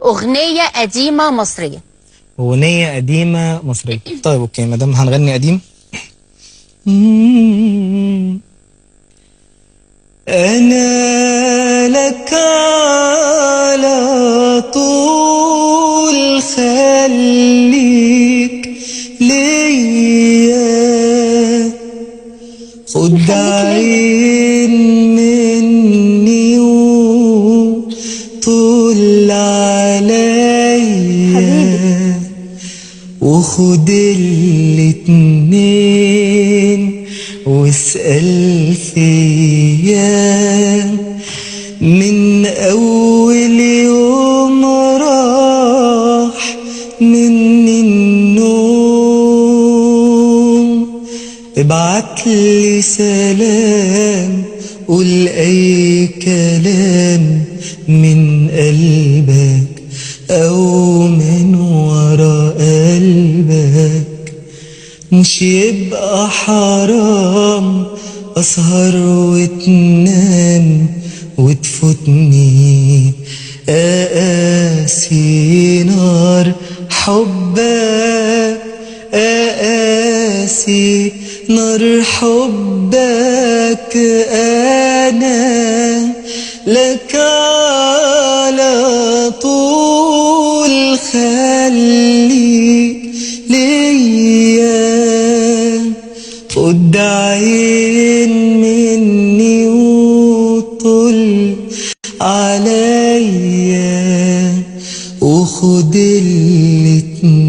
أغنية قديمة مصرية. أغنية قديمة مصرية. طيب أوكي، مادام هنغني قديم. أنا لك على طول خليك ليا، خد عين مني وطول عليا، وخد الاتنين واسأل فيا، من أول يوم راح مني النوم، ابعتلي سلام، قول أي كلام من قلبك أو من ورا قلبك، مش يبقى حرام أسهر وتنام وتفوتني أقاسي نار حبك، أقاسي نار حبك. أنا لك على طول خليك ليا، خد عين مني وطل عليا، وخد الاتنين